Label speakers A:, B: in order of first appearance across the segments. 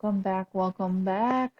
A: Welcome back, welcome back.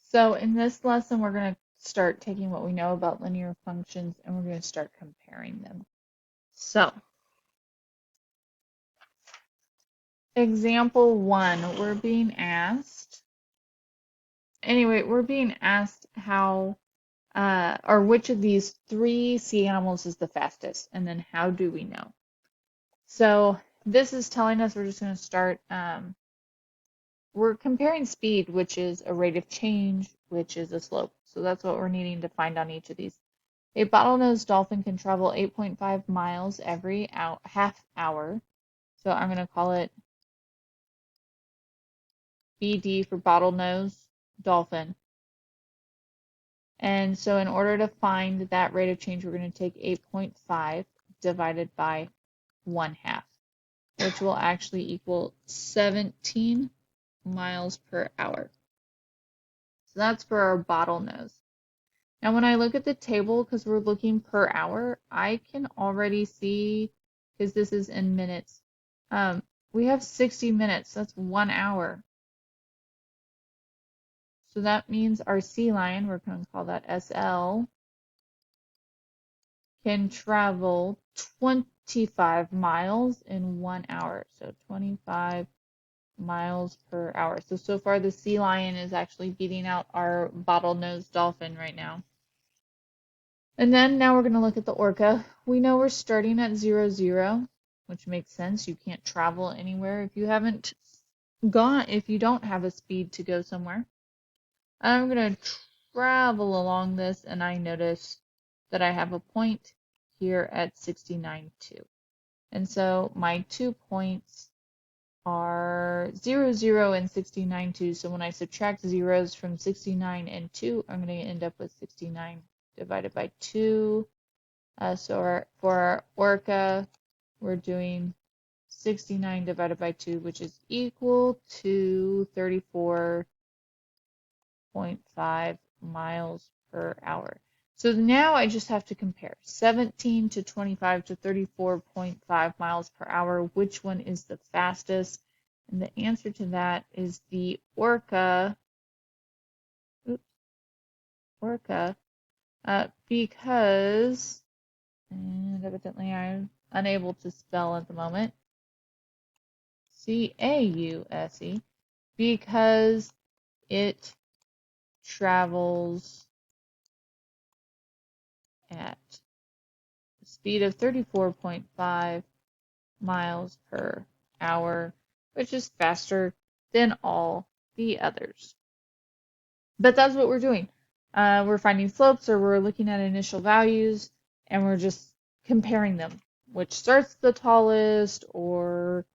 A: So in this lesson, we're going to start taking what we know about linear functions and we're going to start comparing them. So, example 1, we're being asked how, or which of these 3 sea animals is the fastest, and then how do we know? So this is telling us we're just going to start, we're comparing speed, which is a rate of change, which is a slope. So that's what we're needing to find on each of these. A bottlenose dolphin can travel 8.5 miles every half hour. So I'm going to call it BD for bottlenose dolphin. And so in order to find that rate of change, we're going to take 8.5 divided by 1/2, which will actually equal 17 miles per hour. So that's for our bottlenose. Now, when I look at the table, because we're looking per hour, I can already see, because this is in minutes, we have 60 minutes. That's 1 hour. So that means our sea lion, we're going to call that SL, can travel 25 miles in 1 hour. So 25 miles per hour. So far the sea lion is actually beating out our bottlenose dolphin right now. And then now we're going to look at the orca. We know we're starting at 0, 0, which makes sense. You can't travel anywhere if you don't have a speed to go somewhere. I'm going to travel along this, and I notice that I have a point here at 69.2. And so my 2 points are 0, 0, and 69.2. So when I subtract zeros from 69 and 2, I'm going to end up with 69 divided by 2. For our orca, we're doing 69 divided by 2, which is equal to 34.5 miles per hour. So now I just have to compare 17 to 25 to 34.5 miles per hour. Which one is the fastest? And the answer to that is the orca. Because, and evidently I'm unable to spell at the moment, Cause, because it travels at the speed of 34.5 miles per hour, which is faster than all the others. But that's what we're doing. We're finding slopes, or we're looking at initial values, and we're just comparing them, which starts the tallest, or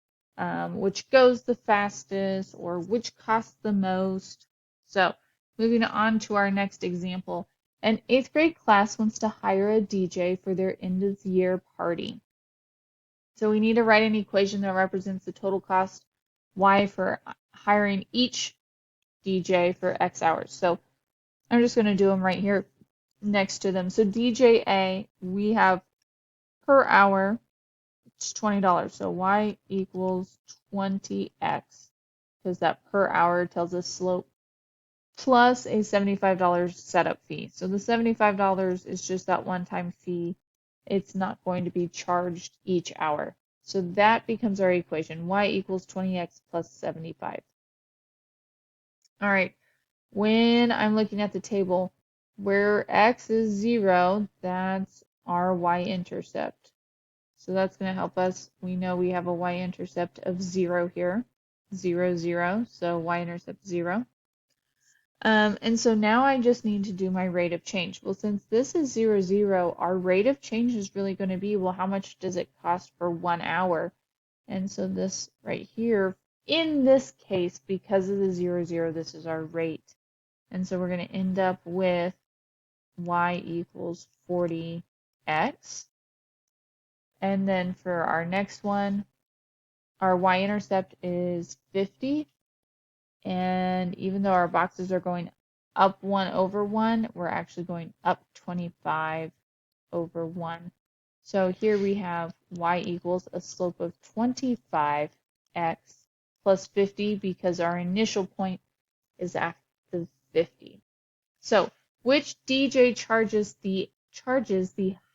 A: which goes the fastest, or which costs the most. So moving on to our next example. An 8th grade class wants to hire a DJ for their end of the year party. So we need to write an equation that represents the total cost Y for hiring each DJ for X hours. So I'm just going to do them right here next to them. So DJA, we have per hour, it's $20. So Y equals 20x, because that per hour tells us slope, plus a $75 setup fee. So the $75 is just that one-time fee. It's not going to be charged each hour. So that becomes our equation. Y equals 20x plus 75. All right. When I'm looking at the table, where x is 0, that's our y-intercept. So that's going to help us. We know we have a y-intercept of 0 here. 0, 0, so y-intercept 0. And so now I just need to do my rate of change. Well, since this is 0, 0, our rate of change is really going to be, well, how much does it cost for 1 hour? And so this right here, in this case, because of the 0, 0, this is our rate. And so we're going to end up with y equals 40x. And then for our next one, our y-intercept is 50. And even though our boxes are going up 1 over 1, we're actually going up 25 over 1. So here we have y equals a slope of 25x plus 50 because our initial point is at the 50. So, which DJ charges the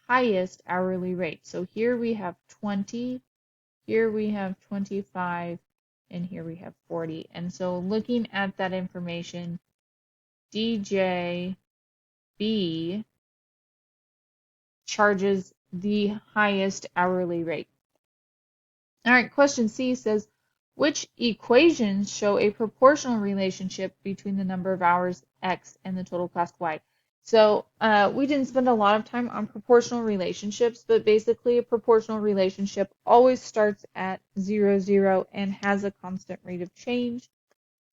A: highest hourly rate? So here we have 20, here we have 25, and here we have 40. And so looking at that information, DJ B charges the highest hourly rate. All right, question C says, which equations show a proportional relationship between the number of hours X and the total cost Y? So we didn't spend a lot of time on proportional relationships, but basically a proportional relationship always starts at 0, 0 and has a constant rate of change.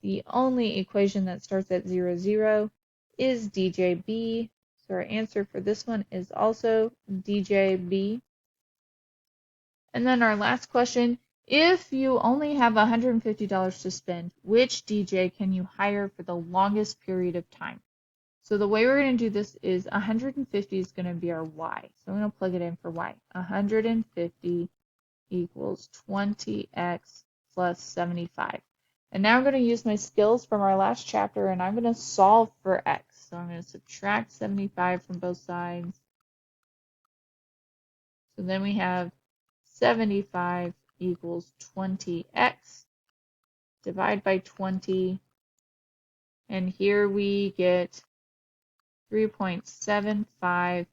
A: The only equation that starts at 0, 0 is DJB. So our answer for this one is also DJB. And then our last question, if you only have $150 to spend, which DJ can you hire for the longest period of time? So the way we're going to do this is 150 is going to be our Y. So I'm going to plug it in for Y. 150 equals 20x plus 75. And now I'm going to use my skills from our last chapter and I'm going to solve for x. So I'm going to subtract 75 from both sides. So then we have 75 equals 20x. Divide by 20. And here we get 3.75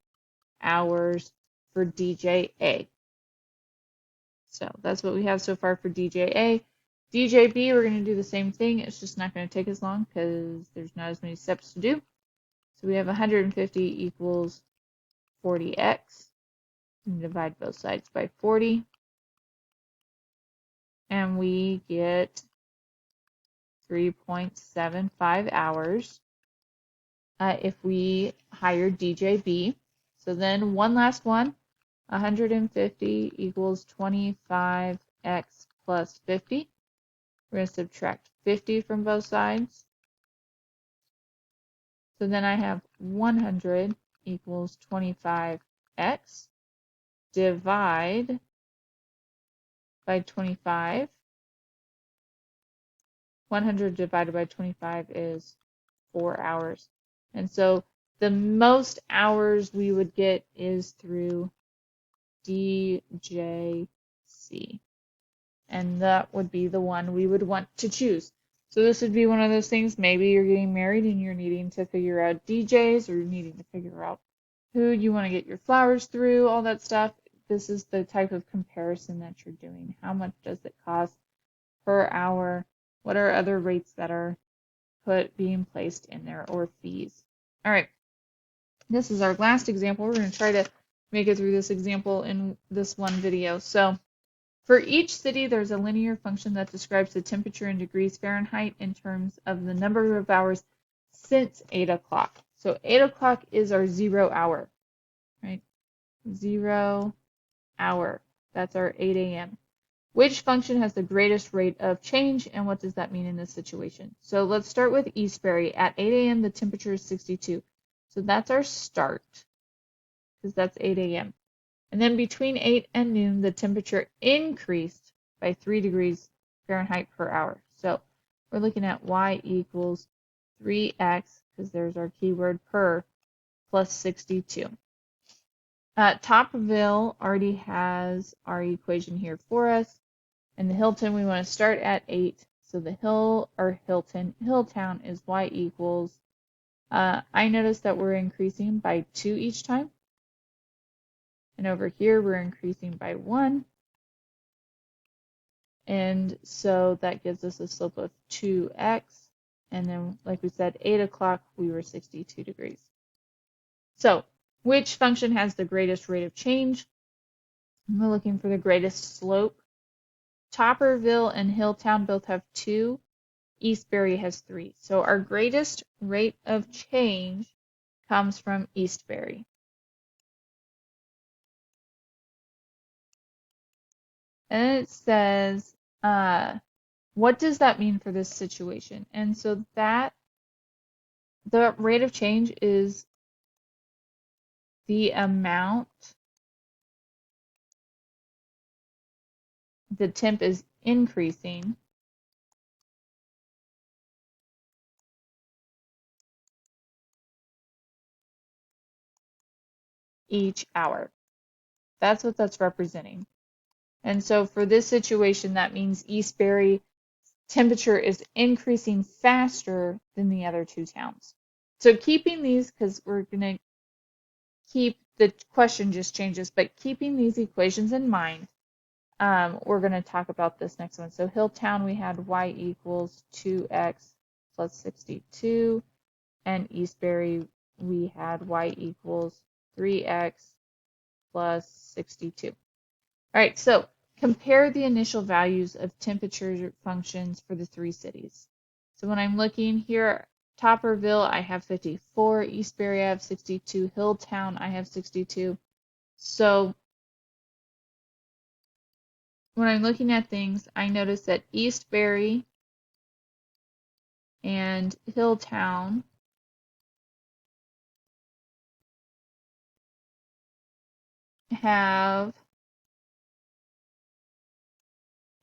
A: hours for DJA. So that's what we have so far for DJA. DJB, we're going to do the same thing. It's just not going to take as long because there's not as many steps to do. So we have 150 equals 40x. And divide both sides by 40. And we get 3.75 hours if we hire DJB. So then one last one. 150 equals 25x plus 50. We're going to subtract 50 from both sides. So then I have 100 equals 25x. Divide by 25. 100 divided by 25 is 4 hours. And so the most hours we would get is through DJC. And that would be the one we would want to choose. So this would be one of those things, maybe you're getting married and you're needing to figure out DJs or you're needing to figure out who you want to get your flowers through, all that stuff. This is the type of comparison that you're doing. How much does it cost per hour? What are other rates that are being placed in there or fees? All right, this is our last example. We're going to try to make it through this example in this one video. So for each city, there's a linear function that describes the temperature in degrees Fahrenheit in terms of the number of hours since 8 o'clock. So 8 o'clock is our 0 hour, right? 0 hour. That's our 8 a.m. Which function has the greatest rate of change, and what does that mean in this situation? So let's start with Eastbury. At 8 a.m., the temperature is 62. So that's our start, because that's 8 a.m. And then between 8 and noon, the temperature increased by 3 degrees Fahrenheit per hour. So we're looking at y equals 3x, because there's our keyword per, plus 62. Topville already has our equation here for us. And the Hilton, we want to start at 8. So the Hilltown is y equals, I noticed that we're increasing by 2 each time. And over here, we're increasing by 1. And so that gives us a slope of 2x. And then, like we said, 8 o'clock, we were 62 degrees. So which function has the greatest rate of change? We're looking for the greatest slope. Topperville and Hilltown both have 2. Eastbury has 3. So our greatest rate of change comes from Eastbury. And it says, what does that mean for this situation? And so that the rate of change is the amount the temp is increasing each hour. That's what that's representing. And so for this situation, that means Eastbury temperature is increasing faster than the other two towns. So keeping these, because we're going to keep, the question just changes, but keeping these equations in mind, we're going to talk about this next one. So Hilltown, we had y equals 2x plus 62, and Eastbury, we had y equals 3x plus 62. All right, so compare the initial values of temperature functions for the three cities. So when I'm looking here, Topperville, I have 54, Eastbury, I have 62, Hilltown, I have 62. So when I'm looking at things, I notice that Eastbury and Hilltown have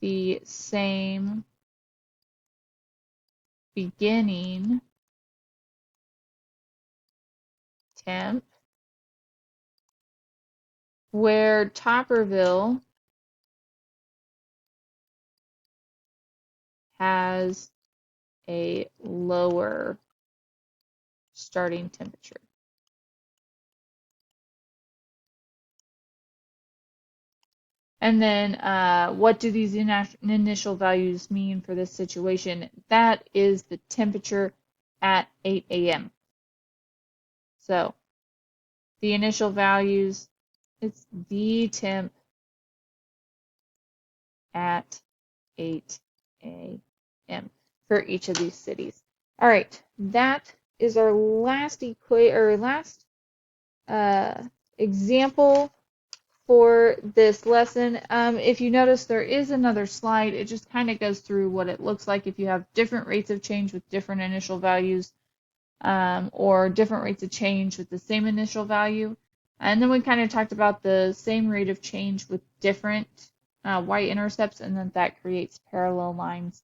A: the same beginning temp, where Topperville has a lower starting temperature. And then what do these initial values mean for this situation? That is the temperature at 8 a.m. So the initial values, it's the temp at 8 a.m. for each of these cities. All right, that is our last example for this lesson. If you notice, there is another slide. It just kind of goes through what it looks like if you have different rates of change with different initial values, or different rates of change with the same initial value. And then we kind of talked about the same rate of change with different y-intercepts, and then that creates parallel lines.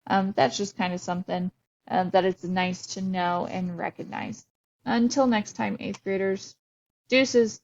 A: That's just kind of something that it's nice to know and recognize. Until next time, 8th graders, deuces.